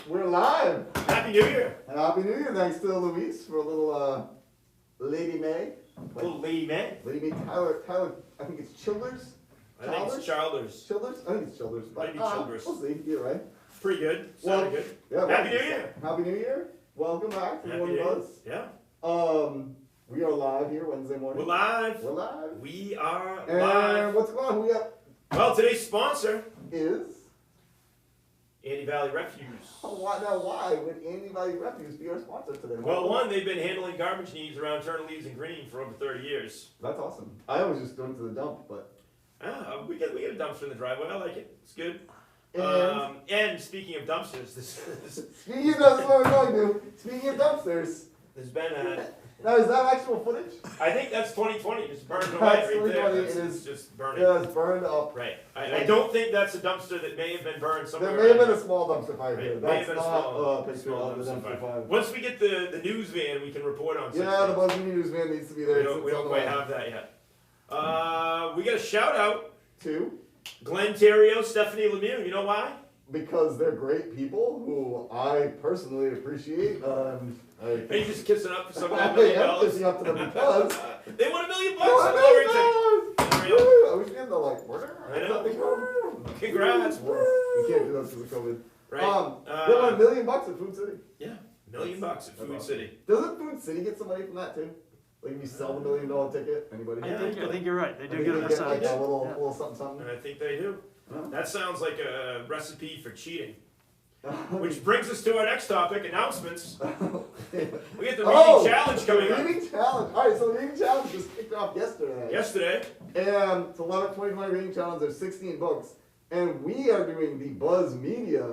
We're live. Happy New Year. And Happy New Year. Thanks to Luis for a little Lady May. Little Lady May. Lady May Tyler, I think it's Childers. I think it's Childers. Childers? I think it's Childers. But, Maybe Childers. We'll see. You're right. Pretty good. Sounded good. Yeah, Happy New Year. Happy New Year. Welcome back to One Buzz. Yeah. We are live here Wednesday morning. We're live. We're live. We are and live. What's going on? Who we got? Well, today's sponsor Is? Andy Valley Refuse. Why would Andy Valley Refuse be our sponsor today? Well, one, they've been handling garbage needs around Turner, Leaves, and Green for over 30 years. That's awesome. I always just go into the dump, but... We get a dumpster in the driveway. I like it. It's good. And speaking of dumpsters, speaking of, that's what we're going to. Speaking of dumpsters, there's been a... Now, is that actual footage? I think that's 2020. Just burned away That's right there. 2020. It's It is just burning. Yeah, it's burned up. Right. I don't think that's a dumpster that may have been burned somewhere. There may have been around a small dumpster fire Right. here. May That's have been a not small- a picture small of the dumpster dumpster fire. fire. Once we get the news van, we can report on such Yeah, the things. BuzzFeed News van needs to be there. We don't quite have that yet. We got a shout out Two, Glenn Terrio, Stephanie Lemieux. You know why? because they're great people who I personally appreciate. Are you just kissing up for some of that $1 I million? am kissing up to them because They won $1 million they won on $1 the million. lottery ticket. Woo! I wish we had the murder. I know. Congrats. We can't do that because of COVID. Right. They won $1 million at Food City. Yeah, $1 million at Food awesome. City. Doesn't Food City get some money from that too? Like if you sell the $1 million ticket, anybody? Yeah, I think you're right. They I do think get they a get like percentage. a little something something. And I think they do. Yeah. That sounds like a recipe for cheating. Which brings us to our next topic, announcements. We get the reading challenge coming up. The reading challenge. All right, so the reading challenge just kicked off yesterday. Yesterday. And it's 2020 reading challenge. There's 16 books, and we are doing the Buzz Media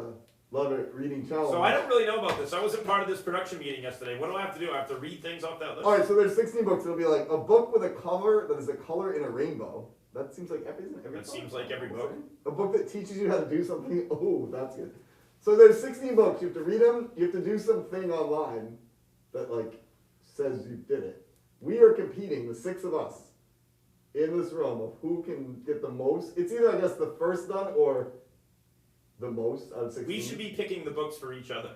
Love It reading challenge. So I don't really know about this. I wasn't part of this production meeting yesterday. What do I have to do? I have to read things off that list? All right, so there's 16 books. It'll be like a book with a cover that is a color in a rainbow. That seems like every. Isn't every That color? seems like every book. A book that teaches you how to do something. Oh, that's good. So there's 16 books. You have to read them. You have to do something online that says you did it. We are competing, the 6 of us, in this realm of who can get the most. It's either, I guess, the first done or the most out of 16. We should be picking the books for each other.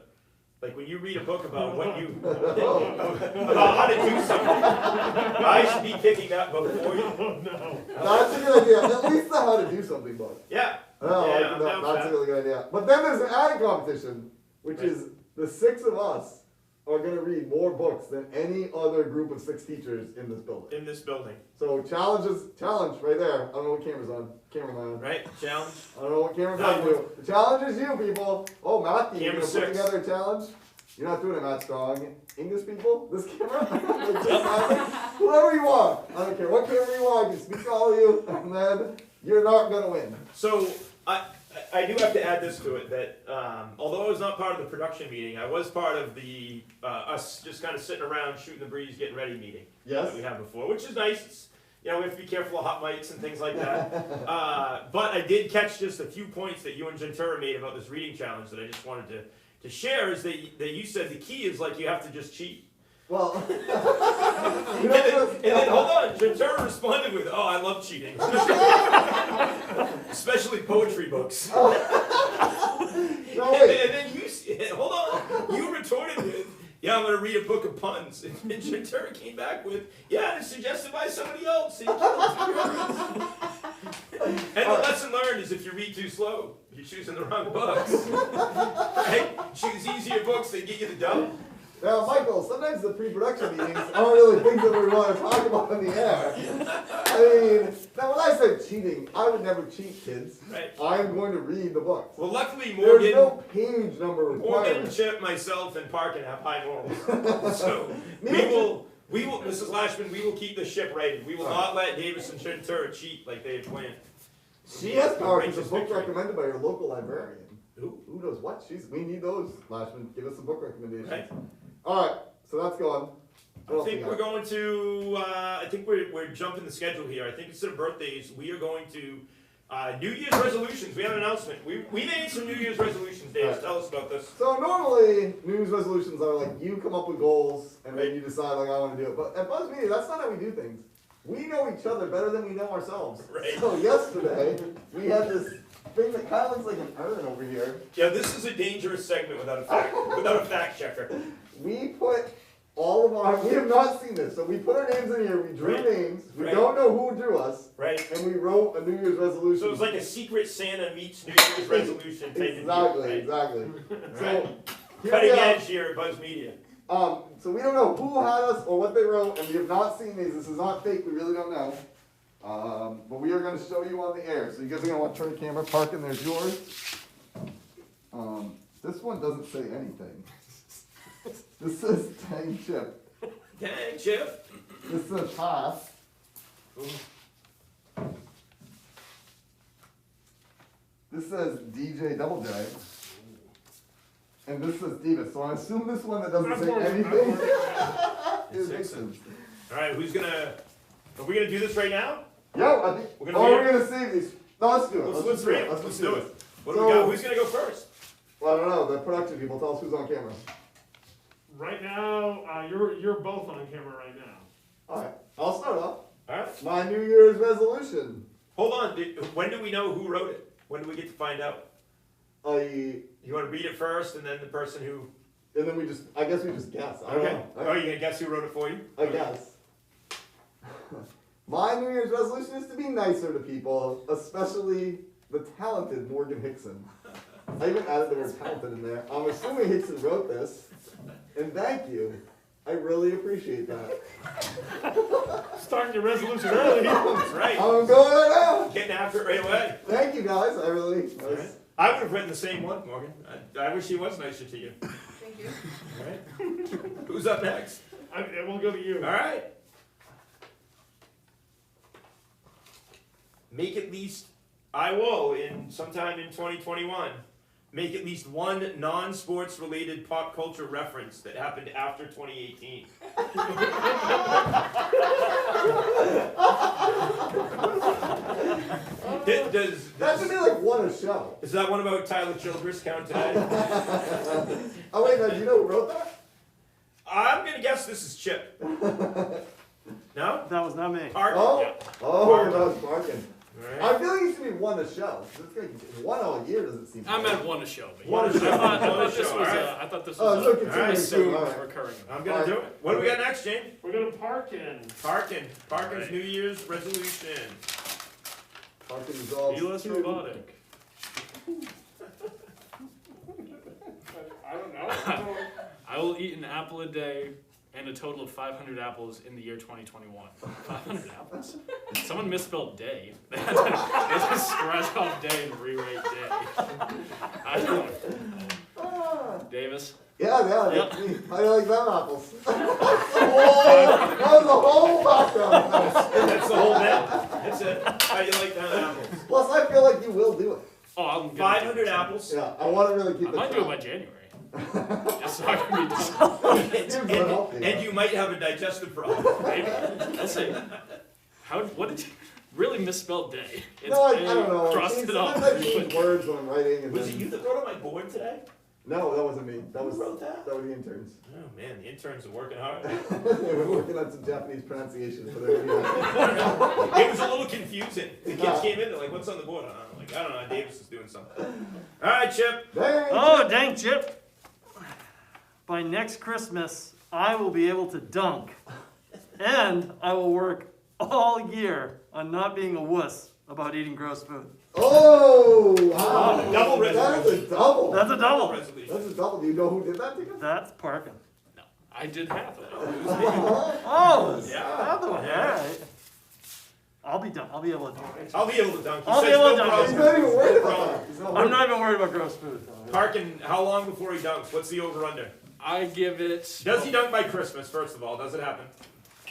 Like when you read a book about what you about how to do something, I should be picking that book for you. No. That's a good idea. At least the how to do something book. Yeah. That's a really good idea. But then there's an added competition, which is the 6 of us are going to read more books than any other group of 6 teachers in this building. In this building. So challenge right there. I don't know what camera's on. Camera on. Right? Challenge. I don't know what camera's on you. The challenge is you, people. Oh, Matthew, you're going to put together a challenge? You're not doing it, Matt Strong. English people? This camera? Whoever you want. I don't care what camera you want. I can speak to all of you. And then you're not going to win. So I do have to add this to it that although I was not part of the production meeting, I was part of the us just kind of sitting around shooting the breeze, getting ready meeting that we had before, which is nice. It's, we have to be careful of hot mics and things like that. But I did catch just a few points that you and Gentura made about this reading challenge that I just wanted to share. Is that you said the key is you have to just cheat. Well, and then hold on, Gentura responded with, "Oh, I love cheating, especially poetry books." No, wait. And then you hold on, you retorted with, "Yeah, I'm going to read a book of puns," and Gentura came back with, "Yeah, it's suggested by somebody else." And the lesson learned is if you read too slow, you're choosing the wrong books. Right? Choose easier books that get you the dough. Now, Michael, sometimes the pre-production meetings aren't really things that we want to talk about in the air. I mean, now when I said cheating, I would never cheat, kids. Right. I'm going to read the books. Well, luckily, There's no page number Morgan, required. Chip, myself, and Parkin have high morals. So we will, Mrs. Lashman, we will keep the ship righted. We will not let Davis and Gentura cheat like they had planned. She has power because a Righteous book victory. recommended by your local librarian. Who? Who knows what? We need those, Lashman. Give us some book recommendations. Right. All right, so that's going. I think we're going to. I think we're jumping the schedule here. I think instead of birthdays, we are going to New Year's resolutions. We have an announcement. We made some New Year's resolutions. Dave, Right. tell us about this. So normally, New Year's resolutions are you come up with goals and then you decide I want to do it. But at Buzz Media, that's not how we do things. We know each other better than we know ourselves. Right. So yesterday, we had this thing that kind of looks like an urn over here. Yeah, this is a dangerous segment without a fact checker. We put all of our, we have not seen this, so we put our names in here, we drew names, we Right. don't know who drew us, Right. and we wrote a New Year's resolution. So it was like a secret Santa meets New Year's resolution type Exactly, of deal, exactly. right? So, here Cutting we are. edge here at Buzz Media. So we don't know who had us or what they wrote, and we have not seen these. This is not fake. We really don't know. But we are going to show you on the air. So you guys are going to want to turn the camera. Parkin, there's yours. This one doesn't say anything. This says Dang Chip. Dang, Chip. This says Pass. This says DJ Double J. And this says Divas. So I assume this one that doesn't say anything is Hickson. All right, are we gonna do this right now? Yeah, I think. We're We're gonna save these. No, let's do it. Let's just do it. Let's Let's do do it. it. What do we got? Who's gonna go first? Well, I don't know. The production people tell us who's on camera. Right now, you're both on camera right now. All right, I'll start off. All right. My New Year's resolution. Hold on. When do we know who wrote it? When do we get to find out? You want to read it first, and then the person who. And then I guess we just guess. I don't know. Oh, you gonna guess who wrote it for you? I guess. My New Year's resolution is to be nicer to people, especially the talented Morgan Hickson. I even added the word talented in there. I'm assuming Hickson wrote this, and thank you. I really appreciate that. Starting your resolution early. That's right. I'm going right now. Getting after it right away. Thank you guys. I really. I would have written the same one, Morgan. I wish he was nicer to you. Thank you. All right. Who's up next? We'll go to you. All right. Make at least, I will, sometime in 2021, make at least one non-sports related pop culture reference that happened after 2018. That should be like one a show. Is that one about Tyler Childress count today? Oh wait, now do you know who wrote that? I'm gonna guess this is Chip. No? That was not me. Parkin. Oh, Yeah. that was Parkin. All I right. feel like it should be one a show. It's like one all year doesn't seem. I meant one a show, but One a show. I thought One a this was show, alright. I thought this Oh, was so a continuing. assumed All right. recurring. I'm gonna do it. What do we got next, Jane? We're going to Parkin. Parkin's Alright. New Year's resolution. Parkin resolves Be less to- robotic. I don't know. I will eat an apple a day and a total of 500 apples in the year 2021. 500 apples? Someone misspelled day. They had to scratch off day and rewrite day. I don't know. Ah. Davis? Yeah, Yep. that's me. How do you like them apples? That was the whole background. That's the whole bit. That's it. How you like that apples? Plus, I feel like you will do it. Oh, I'm gonna 500 do it. apples. Yeah, I want to really keep I it. might do it by January. It's not gonna be done. And you might have a digestive problem. Maybe. I'll see. What did you really misspelled day? It's No, I A, don't know. crossed it off. Sometimes I change words when I'm writing. And Was it then... you that wrote on my board today? No, that wasn't me. That was Who wrote that? That were the interns. Oh man, the interns are working hard. They were working on some Japanese pronunciation for their video. It was a little confusing. The kids came in, they're like, what's on the board? I'm like, I don't know, Davis is doing something. All right, Chip. Dang. Oh, dang, Chip. By next Christmas, I will be able to dunk. And I will work all year on not being a wuss about eating gross food. Oh, wow. Double That's a double. That's a double. Resolution. That's a double. Do you know who did that to you? That's Parkin. No, I did half of it. Oh, Yeah. another one. All right. I'll be done. I'll be able to dunk. I'll be able to dunk. He I'll be says able to no dunk. He's problem. not even worried No about problem. that. He's not I'm worried. not even worried about gross food. Parkin, how long before he dunks? What's the over-under? I give it. Does he dunk by Christmas, first of all? Does it happen?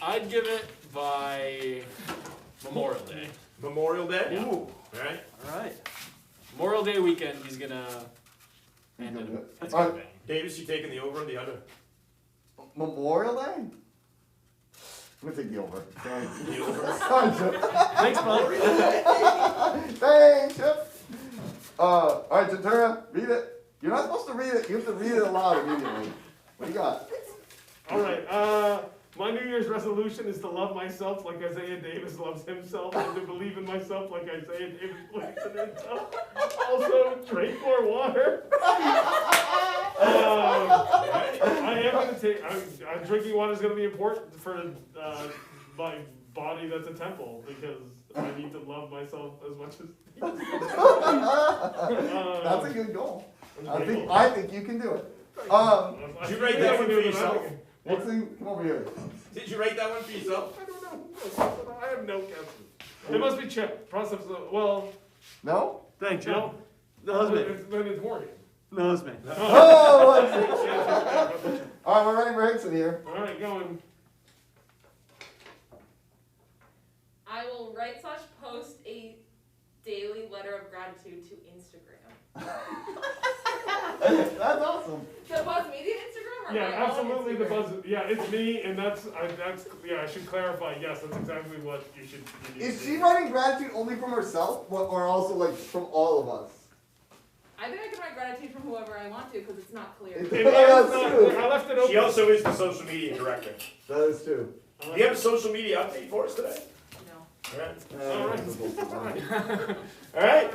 I'd give it by Memorial Day. Memorial Day? Yeah. All right. All right. Memorial Day weekend, he's gonna. He's gonna do it. That's All gonna right. bang. Davis, you taking the over or the under? Memorial Day? I'm gonna take the over. Sorry. The over. Sorry, Chip. Thanks, bud. Thanks, Chip. All right, Jatura, read it. You're not supposed to read it. You have to read it aloud immediately. What do you got? All right. My New Year's resolution is to love myself like Isaiah Davis loves himself, and to believe in myself like Isaiah Davis believes in himself. Also, drink more water. I am going to take. Drinking water is going to be important for my body that's a temple, because I need to love myself as much as. That's a good goal. I think you can do it. Did you write that one for yourself? Come over here. Did you write that one for yourself? I don't know. I have no guesses. It must be Chip. Process. Well. No? Thanks, Joe. No. That was me. Then it's Morgan. That was me. Oh! Alright, we're ready for Hickson here. Alright, going. I will write/post a daily letter of gratitude to Instagram. That's awesome. The Buzz Media Instagram? Or Yeah, my own absolutely. The Instagram? buzz. Yeah, it's me, and that's. Yeah, I should clarify. Yes, that's exactly what you should. Is she writing gratitude only from herself, or also like from all of us? I think I can write gratitude from whoever I want to because it's not clear. It is That's not, true. I left it open. She also is the social media director. That is true. Do you have a social media update for us today? No. All right.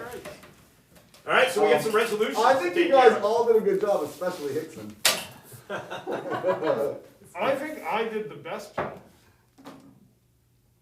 All right, so we got some resolutions. I think to you take guys care of. all did a good job, especially Hickson. I think I did the best job.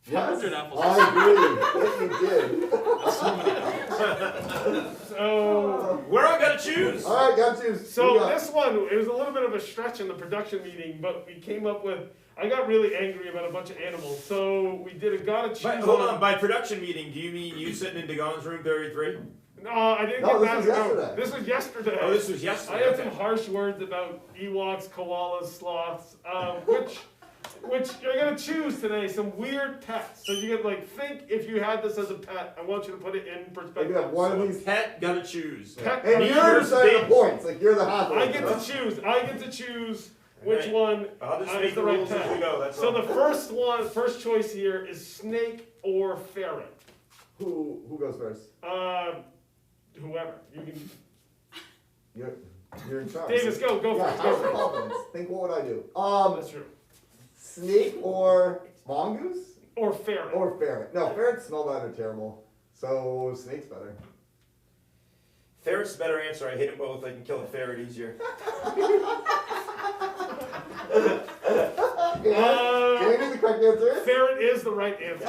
Yes, 500 apples. I agree. Yes, you did. So many apples. So, We're all gonna choose. All right, got you. so this one, it was a little bit of a stretch in the production meeting, but we came up with. I got really angry about a bunch of animals, so we did a gotta choose. Hold on, by production meeting, do you mean you sitting in Dagon's room 33? No, I didn't No, get this that. was yesterday. This was yesterday. Oh, this was I yesterday. had Okay. some harsh words about Ewoks, koalas, sloths, which you're gonna choose today. Some weird pets. So you can think if you had this as a pet. I want you to put it in You perspective. have one of these. Pet, gotta choose. Pet- And Me you're versus deciding the Davis. points. Like you're the half. I get to choose. I get to choose which Alright. one I'll just is make the the right rules as we pet. go. That's So all. the first choice here is snake or ferret. Who goes first? Whoever you can. You're in charge. Davis, go Yeah, first. Go have first. confidence. Think what would I do? That's true. Snake or mongoose Or ferret. or ferret? No, ferrets smell bad or terrible. So snake's better. Ferret's the better answer. I hate them both. I can kill a ferret easier. Can you be the correct answer? Ferret is the right answer.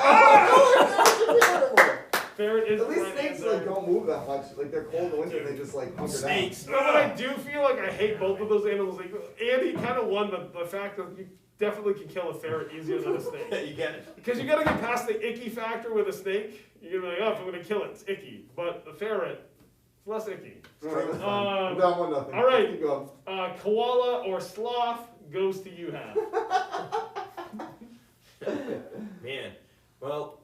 Ferret is At the least right snakes answer. don't move that much. They're cold in the winter. They just hunker Snakes. No, but I do feel like I hate both of those animals. Andy kind of won the fact that you definitely can kill a ferret easier than a snake. You get it. Because you gotta get past the icky factor with a snake. You're gonna be like, oh, if I'm gonna kill it, it's icky. But a ferret, it's less icky. down. Right, that's fine. We're down 1-0. all right. Keep going. Koala or sloth goes to you, Hal. Man, well,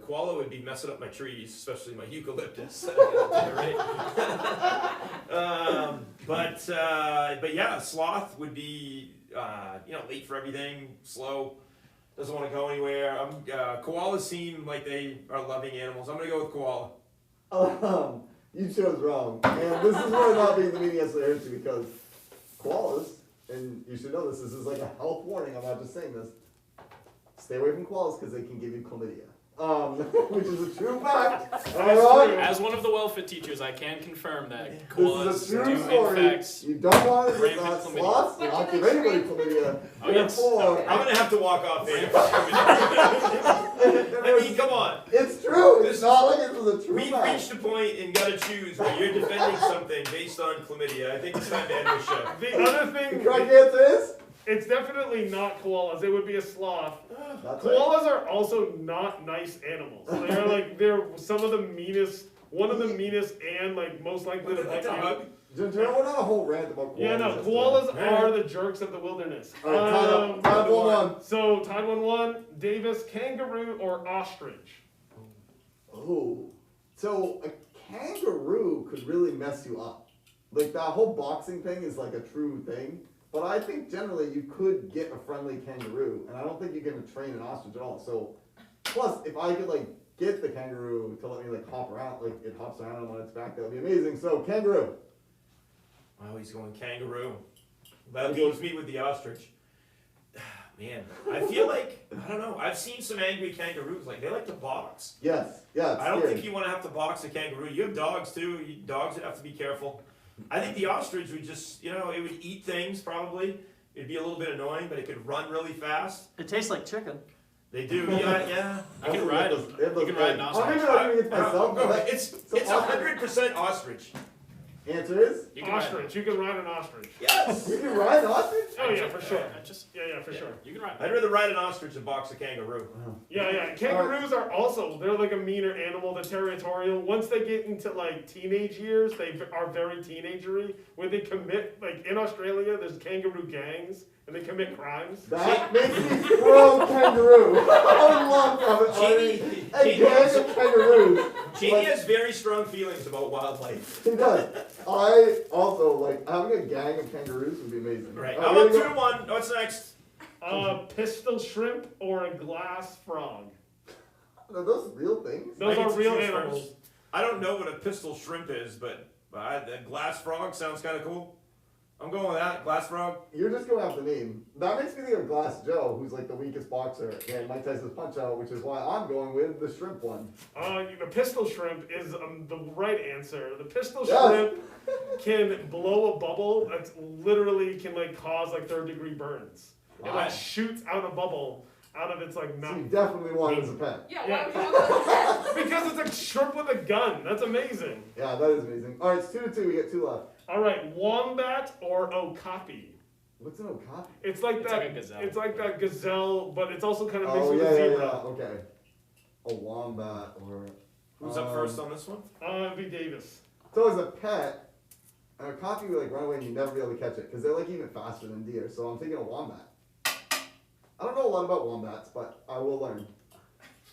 koala would be messing up my trees, especially my eucalyptus. But yeah, sloth would be late for everything, slow, doesn't want to go anywhere. Koalas seem like they are loving animals. I'm gonna go with koala. You chose wrong. And this is where not being the meeting yesterday hurts you because koalas, and you should know this is like a health warning, I'm not just saying this. Stay away from koalas because they can give you chlamydia. Which is a true fact. Am I wrong? As one of the well-fit teachers, I can confirm that This koalas is a true do story. in fact. You don't want to get rampant that chlamydia. sloths, do not give anybody chlamydia. Oh, yes. Therefore, I'm gonna have to walk off there. I mean, come on. it's true. This It's not like it was a true We've fact. reached a point and gotta choose where you're defending something based on chlamydia. I think it's time to end the show. The other The thing, correct answer is? it's definitely not koalas. It would be a sloth. That's right. Koalas are also not nice animals. They're some of the meanest, one of the meanest, and most likely to bite you. Do you know we're not a whole rant about koalas? Yeah, no, yesterday? koalas are the jerks of the wilderness. All right, tied up 1-1. So tied 1-1. Davis, kangaroo or ostrich? Oh, so a kangaroo could really mess you up. Like that whole boxing thing is like a true thing. But I think generally you could get a friendly kangaroo, and I don't think you can train an ostrich at all. So, plus if I could get the kangaroo to let me hop around, it hops around on its back, that would be amazing. So kangaroo. Oh, he's going kangaroo. That leaves me with the ostrich. Man, I feel like, I don't know, I've seen some angry kangaroos, like, they like to box. Yes, yeah, it's I don't scary. think you want to have to box a kangaroo. You have dogs too. Dogs would have to be careful. I think the ostrich would just, it would eat things probably. It'd be a little bit annoying, but it could run really fast. It tastes like chicken. They do, yeah. You can ride them. You can ride an I'm ostrich. not gonna get myself. No, but- it's so 100% ostrich. Answer is You can ride Ostrich. You can ride an ostrich. Yes. you can ride an ostrich. Oh yeah, for sure. Yeah, For sure. You can ride. I'd rather ride an ostrich than box a kangaroo. Yeah. Kangaroos are also, they're like a meaner animal. They're territorial. Once they get into like teenage years, they are very teenagery. Where they commit, like in Australia, there's kangaroo gangs and they commit crimes. That makes me pro kangaroo. I would love to have a gang of kangaroos. Jamie has very strong feelings about wildlife. He does. I also like having a gang of kangaroos would be amazing. Right. Oh, I'm here up we 2-1. What's next? Pistol shrimp or a glass frog. Are those real things? Those I get are to real choose animals. first. I don't know what a pistol shrimp is, but the glass frog sounds kind of cool. I'm going with that. Glass frog. You're just going after the name. That makes me think of Glass Joe, who's like the weakest boxer, and Mike Tyson's Punch Out, which is why I'm going with the shrimp one. The pistol shrimp is the right answer. The pistol Yes. shrimp can blow a bubble that literally can like cause like 3rd-degree burns. It Wow. like shoots out a bubble out of its like So mouth. you definitely want it as a pet. Yeah, Yeah. why would you want that? Because it's a shrimp with a gun. That's amazing. Yeah, that is amazing. All right, it's 2-2. We get 2 left. All right, wombat or okapi. What's an okapi? It's like It's that. like a gazelle. It's like that gazelle, but it's also kind of mixed Oh with yeah, a yeah, zebra. yeah. Okay. A wombat or. Who's up first on this one? It'd be Davis. So as a pet, an okapi would like run away and you'd never be able to catch it because they're like even faster than deer. So I'm thinking a wombat. I don't know a lot about wombats, but I will learn.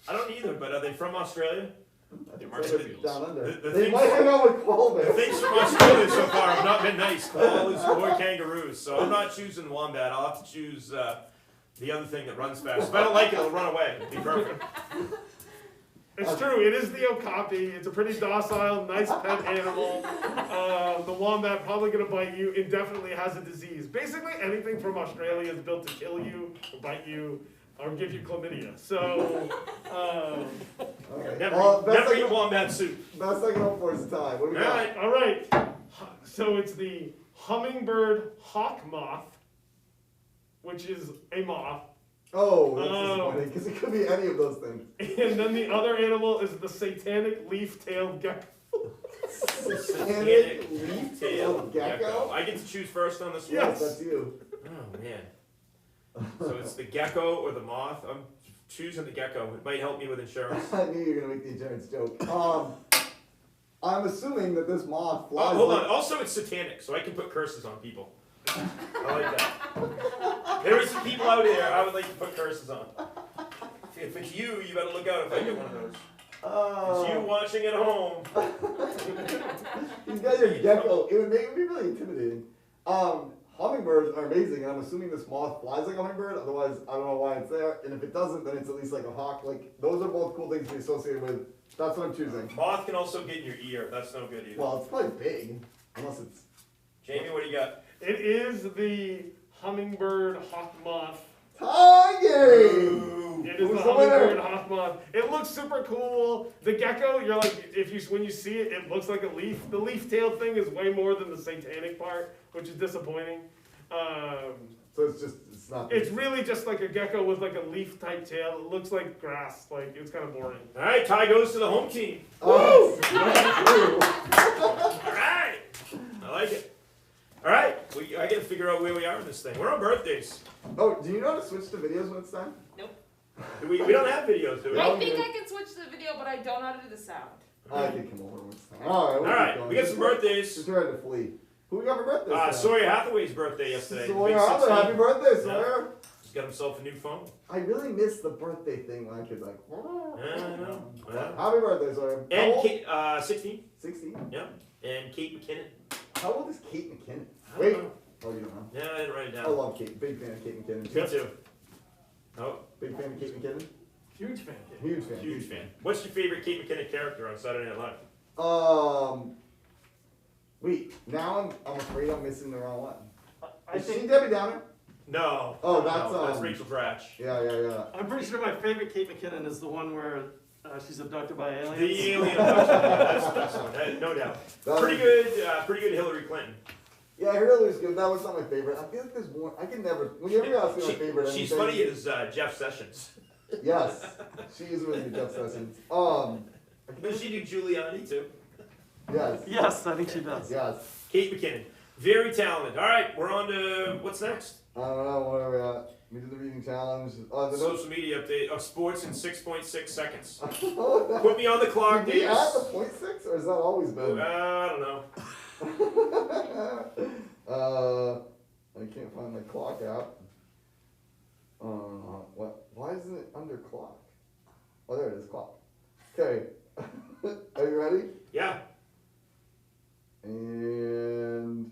I don't either, but are they from Australia? They're So they're marsupials. down under. The They things- might hang out with koala The bears. things from Australia so far have not been nice. Koalas or kangaroos. So I'm not choosing wombat. I'll have to choose the other thing that runs fast. If I don't like it, it'll run away. It'll be perfect. It's true. It is the okapi. It's a pretty docile, nice pet animal. The wombat probably gonna bite you. It definitely has a disease. Basically, anything from Australia is built to kill you, or bite you, or give you chlamydia. So, Okay. Never, best never I eat can- wombat soup. Best I can hope for is a tie. What do we All got? right. all right. So it's the hummingbird hawk moth, which is a moth, Oh, that's disappointing because it could be any of those things. and then the other animal is the satanic leaf-tailed gecko. Satanic leaf-tailed gecko? I get to choose first on this one. Yes, that's you. Oh man. So it's the gecko or the moth. I'm choosing the gecko. It might help me with insurance. I knew you were gonna make the insurance joke. I'm assuming that this moth flies. Hold like- on. Also, it's satanic, so I can put curses on people. I like that. There are some people out there I would like to put curses on. If it's you, you better look out if I get one of those. It's you watching at home. You've got your gecko. It would be really intimidating. Hummingbirds are amazing, and I'm assuming this moth flies like a hummingbird. Otherwise, I don't know why it's there. And if it doesn't, then it's at least like a hawk. Like those are both cool things to be associated with. That's what I'm choosing. Moth can also get in your ear. That's no good either. Well, it's probably big, unless it's. Jamie, what do you got? It is the hummingbird hawk moth. Tie game. Ooh. It is Who's the the winner? hummingbird hawk moth. It looks super cool. The gecko, you're like, when you see it, it looks like a leaf. The leaf-tailed thing is way more than the satanic part, which is disappointing. So it's not. It's really just like a gecko with like a leaf-type tail. It looks like grass. Like it's kind of boring. All right, tie goes to the home team. Oh, All right, I like it. All right, I got to figure out where we are in this thing. We're on birthdays. oh, do you know how to switch to videos when it's time? We don't have videos, do we? Yeah. I think I can switch the video, but I don't know how to do the sound. I can come over when it's time. All right. All right, we got some birthdays. Just ready to flee. Who we got for birthday? Sawyer Hathaway's birthday yesterday. the Sawyer big Hathaway, 16. happy birthday, Sawyer. He's got himself a new phone. I really miss the birthday thing when I could like. Yeah, I know. Yeah. Happy birthday, Sawyer. How And old? Kate, 16. 16. Yeah. And Kate McKinnon. How old is Kate McKinnon? I don't Wait. know. Oh, you don't know. Yeah, I didn't write it I down. love Kate. Big fan of Kate McKinnon. Me too. Oh, Big fan of Kate McKinnon. Huge fan. Huge fan. huge fan. What's your favorite Kate McKinnon character on Saturday Night Live? Wait. Now I'm afraid I'm missing the wrong one. I Is she think Debbie Downer? No. Oh, that's Rachel Dratch. Yeah. I'm pretty sure my favorite Kate McKinnon is the one where she's abducted by aliens. The alien abduction. That's the best one, no doubt. Pretty good Hillary Clinton. Yeah, Hillary's good. That was not my favorite. I feel like there's more. I can never. Whenever you ask me my favorite, she's funny as Jeff Sessions. Yes, she is really good, Jeff Sessions. Does she do Giuliani too? Yes. Yes, I think she does. Yes. Kate McKinnon, very talented. All right, we're on to what's next. I don't know. Where are we at? We did the reading challenge. The Social media update of sports in 6.6 seconds. Put Put me on the clock, Did we Davis. add the 0.6, or has that always been? I don't know. I can't find my clock app. What? Why isn't it under clock? Oh, there it is, clock. Okay. Are you ready? Yeah. And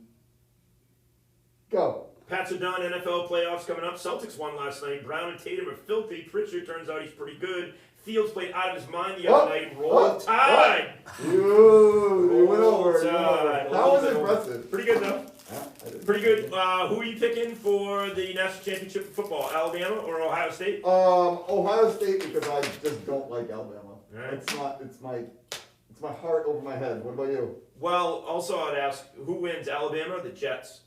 go. Pats are done. NFL playoffs coming up. Celtics won last night. Brown and Tatum are filthy. Pritchard turns out he's pretty good. Fields played out of his mind the other night. Roll Tide. Ooh, they went over. Tide. That was impressive. Pretty good though. Yeah, Pretty good. Who are you picking for the national championship of football? Alabama or Ohio State? Ohio State, because I just don't like Alabama. Right. It's my heart over my head. What about you? Well, also I'd ask who wins, Alabama or the Jets?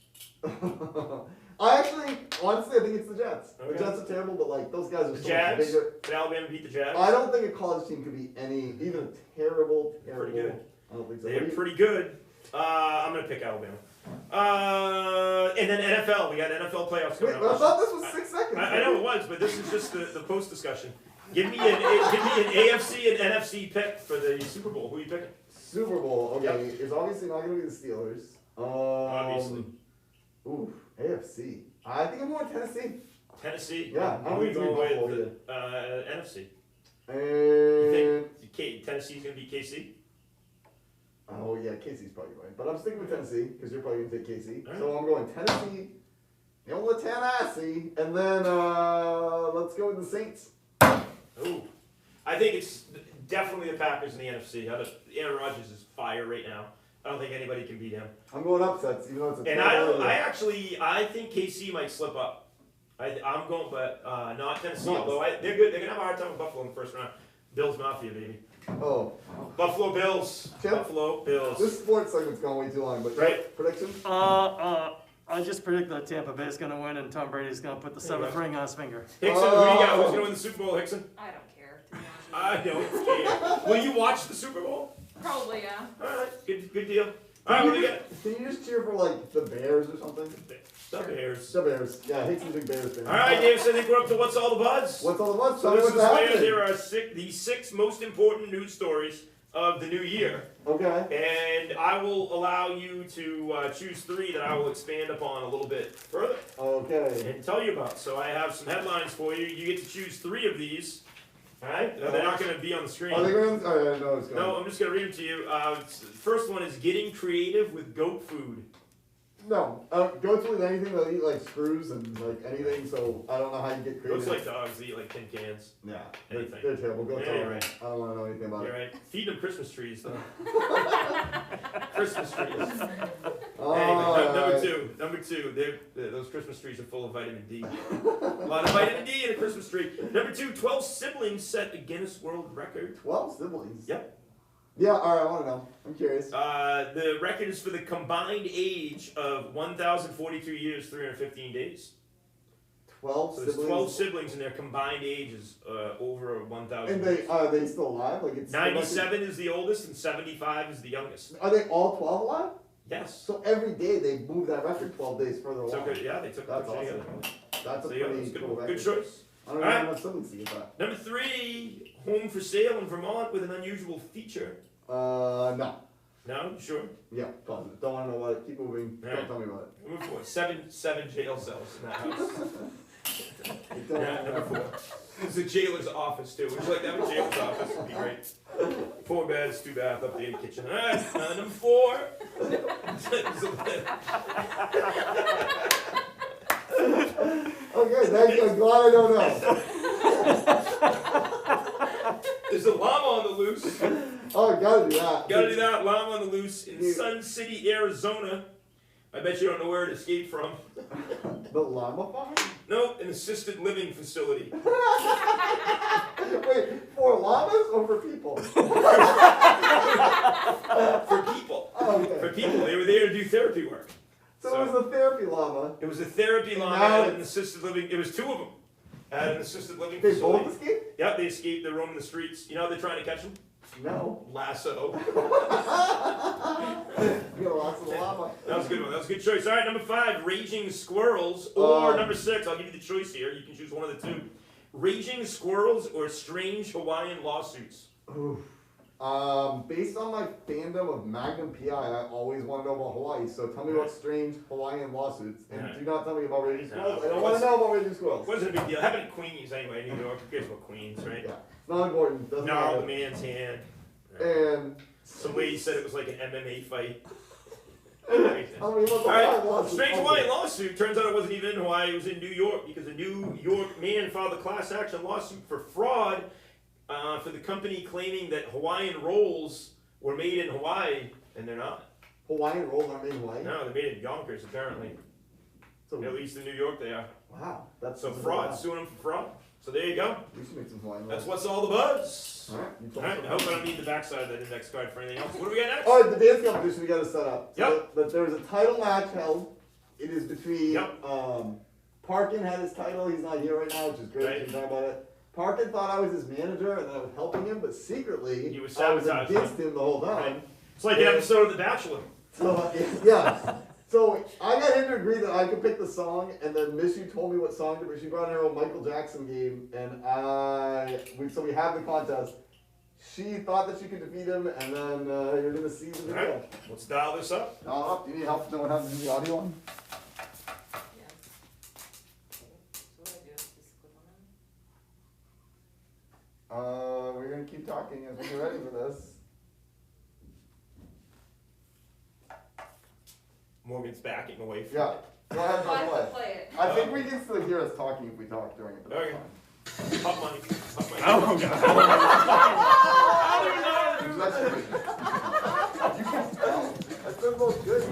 Honestly, I think it's the Jets. Okay. The Jets are terrible, but like those guys are The so much Jags? bigger. Did Alabama beat the Jags? I don't think a college team could be even a terrible. Pretty good. I don't think so. They're pretty good. I'm gonna pick Alabama. And then NFL. We got NFL playoffs Wait, coming I up. thought this was 6 seconds. I know it was, but this is just the post discussion. Give me an AFC and NFC pick for the Super Bowl. Who are you picking? Super Bowl, okay, is obviously not going to be the Steelers. Obviously. Ooh, AFC. I think I'm going Tennessee. Tennessee. Yeah, Who are you going with? NFC. And You think Tennessee's gonna be KC? oh yeah, Casey's probably going, but I'm sticking with Tennessee because you're probably going to take Casey. All right. So I'm going Tennessee, Tennessee, and then let's go with the Saints. Ooh. I think it's definitely the Packers in the NFC. Aaron Rodgers is fire right now. I don't think anybody can beat him. I'm going upsets, even though it's a And terrible I think KC might slip up. I'm going, but not Tennessee. No. Although they're good. They're gonna have a hard time with Buffalo in the first round. Bills Mafia, baby. Oh, Buffalo Bills. Chip? Buffalo Bills. this sports segment's gone way too long, but Right. predictions? I just predict that Tampa Bay is going to win and Tom Brady's going to put the There you seventh go. ring on his finger. Hickson, who do you got? Who's gonna win the Super Bowl, Hickson? I don't care. To be honest with I don't care. Will you watch the Super Bowl? you. Probably, yeah. All right, good deal. All right, what do you got? Can you just cheer for like the Bears or something? The Bears. The Bears. Yeah, Hickson's a big Bears fan. All right, Davis, I think we're up to what's all the buzz. What's all the buzz? So Tell me this is what's where happening. there are the six most important news stories of the new year, Okay. and I will allow you to choose three that I will expand upon a little bit further Okay. and tell you about. So I have some headlines for you. You get to choose three of these. All right, they're not going to be on the screen. Are they going? Oh yeah, no, it's going. No, I'm just going to read them to you. First one is getting creative with goat food. No. Goats will eat anything. They'll eat like screws and like anything. So I don't know how you get creative. Looks like dogs that eat like tin cans. Yeah. They're, Anything. they're terrible. Goats Yeah, are. you're right. I don't want to know anything about You're it. right. Feed them Christmas trees though. Christmas trees. Oh, Anyway, number two, those Christmas trees are full of vitamin D. A lot of vitamin D in a Christmas tree. Number two, 12 siblings set a Guinness World Record. 12 siblings. Yep. Yeah. All right. I want to know. I'm curious. The record is for the combined age of 1,042 years, 315 days. 12 So there's siblings. 12 siblings and their combined age is over 1,000 And years. are they still alive? Like it's 97 is the oldest and 75 is the youngest. Are they all 12 alive? Yes. So every day they move that record 12 days further along. Took it, yeah, they took That's a picture awesome. together. That's a So, yeah, pretty that's good, cool record. good choice. I don't know All how right. much siblings to get that. Number three, home for sale in Vermont with an unusual feature. No. No, you sure? Yeah, positive. Don't want to know about it. Keep moving. All Don't right. tell me about it. Number four, seven jail cells in that house. Don't Yeah, number four. It's a jailer's office too. Would you like to have a jailer's office? It'd be great. 4 beds, 2 bath, updated kitchen. All right, number four. Okay, thank you. I'm glad I don't know. There's a llama on the loose. Oh, gotta do that. Gotta do that. Llama on the loose in Sun City, Arizona. I bet you don't know where it escaped from. The llama farm? No, an assisted living facility. Wait, for llamas or for people? For people. Oh, okay. For people. They were there to do therapy work. So it was a therapy llama. It was a therapy And llama now at an assisted living. It was 2 of them at an assisted living They facility. both escaped? Yep, they escaped. They're roaming the streets. You know how they're trying to catch them? No. Lasso. You got lots of llama. That was a good one. That was a good choice. All right, number 5, raging squirrels, or number 6. I'll give you the choice here. You can choose one of the 2. Raging squirrels or strange Hawaiian lawsuits. Oof. Based on my fandom of Magnum PI, I always want to know about Hawaii. So tell me about strange Hawaiian lawsuits, and Alright. do not tell me about raging squirrels. I No. don't want to know about raging squirrels. Wasn't a big deal. Happened in Queens anyway, New York. Who cares about Queens, right? Yeah, it's not important. Doesn't Gnarled matter. the man's hand. And Some lady said it was like an MMA fight. tell me about the All Hawaiian right, lawsuits. strange Okay. Hawaiian lawsuit. Turns out it wasn't even in Hawaii. It was in New York because a New York man filed a class action lawsuit for fraud for the company claiming that Hawaiian rolls were made in Hawaii, and they're not. Hawaiian rolls aren't made in Hawaii? No, they're made in Yonkers apparently. So, At least in New York they are. wow, that's So fraud, suing them for fraud. So there you go. We should make some Hawaiian That's rolls. what's all the buzz. Alright, you All told right, me I hope I something. don't need the backside of that index card for anything else. What do we got next? Alright, the dance competition we got to set up. So Yep. that there was a title match held. It is between Yep. Parkin had his title. He's not here right now, which is great. Right. We can talk about it. Parkin thought I was his manager and that I was helping him, but secretly You were I was sabotaging against him the whole time. Right. It's like an episode of The Bachelor. So yeah. So I got him to agree that I could pick the song, and then Missy told me what song to pick. She brought in her own Michael Jackson game, and so we have the contest. She thought that she could defeat him, and then you're gonna see the All video. right, let's dial this up. Do you need help knowing how to do the audio on? Yeah. So what do I do? Just click on them? We're gonna keep talking as we get ready for this. Morgan's backing away from Yeah. Go ahead, Oh, I go have to play. play it. I think we can still hear us talking if we talk during it. But that's Okay. fine. Hot money. Hot money. Oh god. You can tell. That still looks good.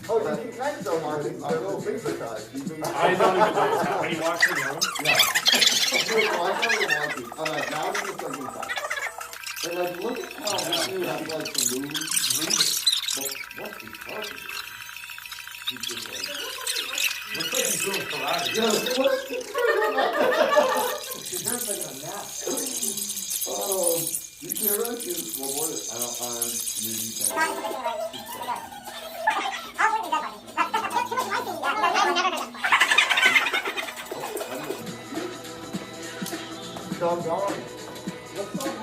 Oh, you can kind of tell Martin. Our little finger size. I don't even know what's happening. When you watch the room, Yeah. Alright, now we're gonna start getting fast. And like, look at how you have like the moves. But what's he talking about? He's just like, Looks like he's doing karate. yeah, what's he It hurts like a nap. Oh, you can't really do this one more. Maybe you can. John Gone. What's up,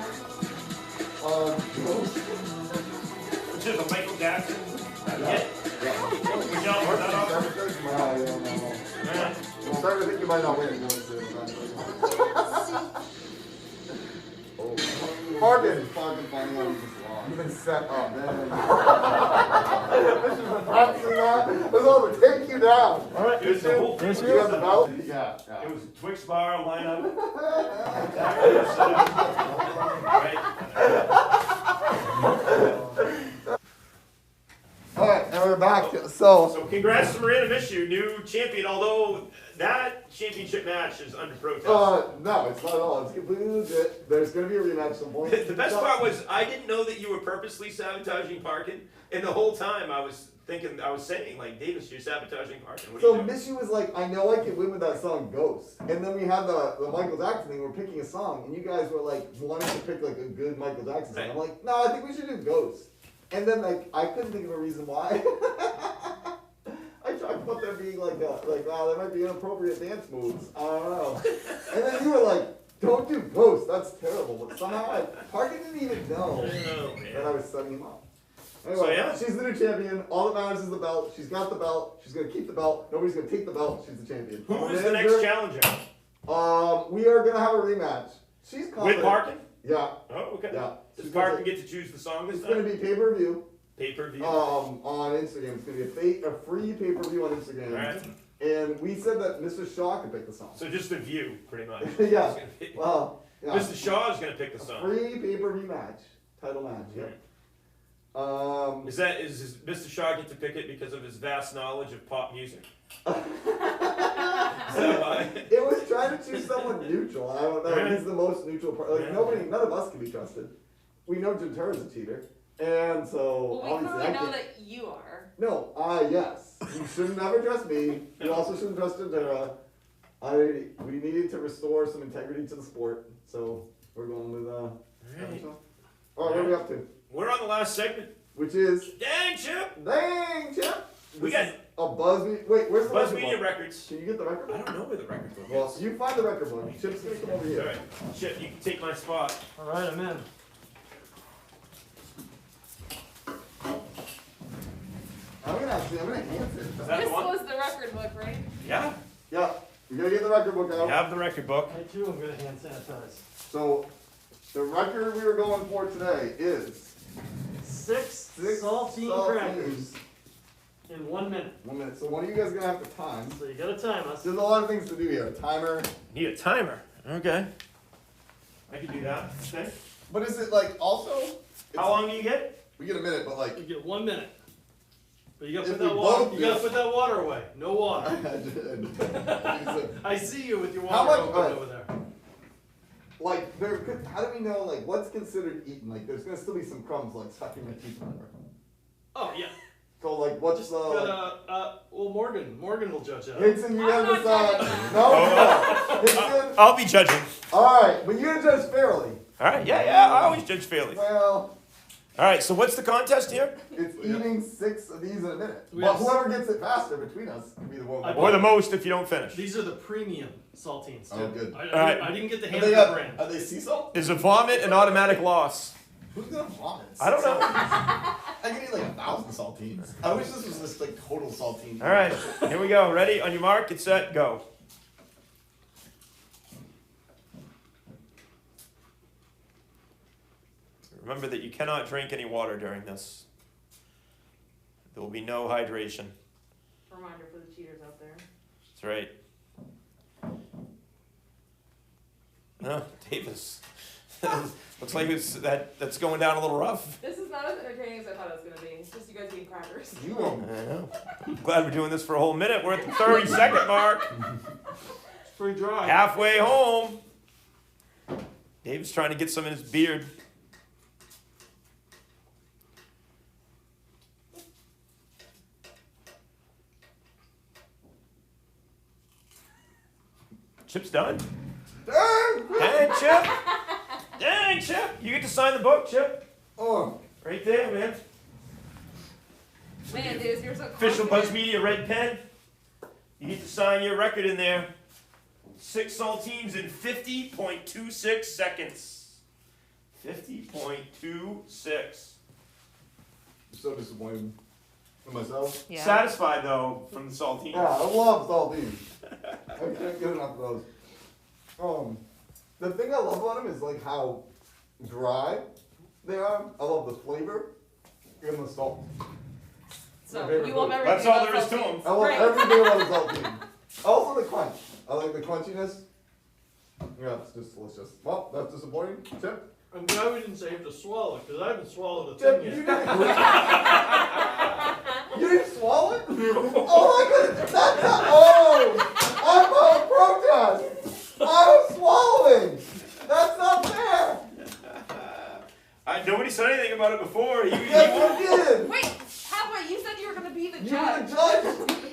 Which is a Michael Jackson. Yeah. Yeah. Would y'all work that off? I'm starting to think you might not win. Morgan. Finally on this law. You've been set up, man. This is the practicing that. Let's all take you down. All right, here's the whole thing. You have the belt? Yeah. It was a Twix bar lineup. Right. Alright, and we're back. So So congrats to Miranda Mishu, new champion, although that championship match is under protest. no, it's not at all. It's completely legit. There's going to be a rematch at some point. The best part was I didn't know that you were purposely sabotaging Parkin, and the whole time I was saying, like, Davis, you're sabotaging Parkin. What are So you doing? Missy was like, I know I can win with that song Ghost. And then we had the Michael Jackson thing, we're picking a song, and you guys were like wanting to pick like a good Michael Jackson song. I'm like, no, I think we should do Ghost. And then like I couldn't think of a reason why. I talked about there being like wow, there might be inappropriate dance moves. I don't know. And then you were like, don't do Ghost, that's terrible. But somehow Parker didn't even know Oh, that I man. was setting him up. Anyway, So, yeah. she's the new champion. All that matters is the belt. She's got the belt. She's gonna keep the belt. Nobody's gonna take the belt. She's the champion. Who Our is the next manager, challenger? We are gonna have a rematch. She's With confident. Parkin? Yeah, Oh, okay. yeah. Does She's gonna Parkin take- get to choose the song this It's gonna time? be pay-per-view. Pay-per-view. On Instagram. It's gonna be a free pay-per-view on Instagram. Alright. And we said that Mr. Shaw could pick the song. So just a view, pretty much. Yeah. It's gonna be- Well, yeah. Mr. Shaw is gonna pick the A song. free pay-per-view match. Title match. Yep. Does Mr. Shaw get to pick it because of his vast knowledge of pop music? someone neutral. I don't know. He's the most neutral part. Like none of us can be trusted. We know Gentura's a cheater, and so Well, we obviously clearly I know can't. that you are. No, yes. You should never trust me. You also shouldn't trust Gentura. We needed to restore some integrity to the sport, so we're going with Alright. All right, what are we up to? We're on the last segment. Which is Dang, Chip! dang, Chip. We This got is a Buzz. Wait, where's the Buzz record Media book? Records. Can you get the record I book? don't know where the record book Well, is. you find the record book. Chip's gonna come over here. Alright, Chip, you can take my spot. All right, I'm in. I'm gonna enhance it. Is that This the one? was the record book, right? Yeah, Yeah, you gotta get the record book we out. have the record book. I too am gonna hand sanitize. So, the record we are going for today is 6 6 saltine crackers in 1 minute. 1 minute. So one of you guys is gonna have to time. So you gotta time us. There's a lot of things to do here. Timer. Need a timer. Okay. I can do that. Okay. But is it like also? How long do you get? We get a minute, but like. You get 1 minute. But you gotta If put that we water. both You do gotta it- put that water away. No water. I see you with your water How much- open alright. over there. Like, how do we know, like, what's considered eaten? Like, there's gonna still be some crumbs, like, stuck in your teeth or whatever. Oh yeah. So, like, what's Just the, like, well, Morgan will judge that. Hinkson, you I'm gotta not decide. judging No, Hinkson? I'll be judging. Alright, but you gotta judge fairly. Alright, yeah, I always judge fairly. Well, Alright, so what's the contest here? it's eating 6 of these in a minute. We But have- whoever gets it faster between us can be the one. I- Or the most if you don't finish. These are the premium saltines. Oh, good. I didn't get the Are hamburger they, brand. are they sea salt? Is a vomit an automatic loss? Who's gonna vomit? I don't know. I can eat like 1,000 saltines. I wish this was just like total saltine. Alright, here we go. Ready? On your mark, get set, go. Remember that you cannot drink any water during this. There will be no hydration. Reminder for the cheaters out there. That's right. No, Davis. Looks like that's going down a little rough. This is not as entertaining as I thought it was gonna be. It's just you guys eating crackers. You I are. know. I'm glad we're doing this for a whole minute. We're at the 30-second mark. It's pretty dry. Halfway home. Dave's trying to get some in his beard. Chip's done. Dang! Dang, Chip. Dang, Chip. You get to sign the book, Chip. Oh, Right there, man. Man, dude, you're so Official confident. Buzz Media red pen. You get to sign your record in there. 6 saltines in 50.26 seconds. 50.26. I'm so disappointed in myself. Yeah. Satisfied though from the saltines. Yeah, I love saltines. I can't get enough of those. The thing I love about them is like how dry they are. I love the flavor and the salt. So, My favorite you love food. everything That's all about there is to saltines. them. I love Great. everything about a saltine. Also the crunch. I like the crunchiness. Yeah, it's just delicious. Well, that's disappointing. Chip? I'm glad we didn't say you have to swallow it, because I haven't swallowed a Chip, thing you yet. didn't. You didn't swallow it? Oh my goodness, that's not. Oh! I'm on protest! I was swallowing! That's not fair! Nobody said anything about it before. Yes, you did! Wait, how about you said you were gonna be the You were judge? the judge!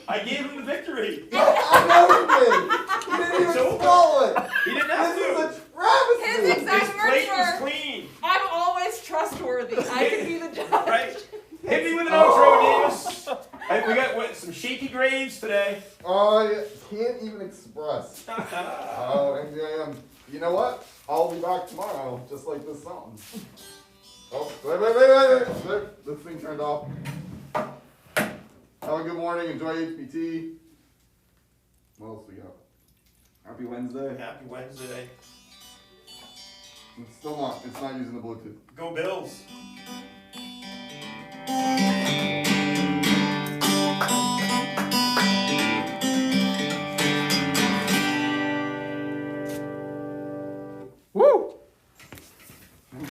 I gave him the victory. No, I know you did! You didn't even It's over. swallow it! He didn't have This to. is a travesty! His His exact plate words was were, clean. I'm always trustworthy. I can be the judge. Right? Hit me with an Oh. outro, Davis. Hey, we got some shaky graves today. I can't even express. Oh, and I am. You know what? I'll be back tomorrow, just like this song. Oh, wait. This thing turned off. Have a good morning. Enjoy HPT. What else we got? Happy Wednesday. Happy Wednesday. It's still not. It's not using the Bluetooth. Go Bills.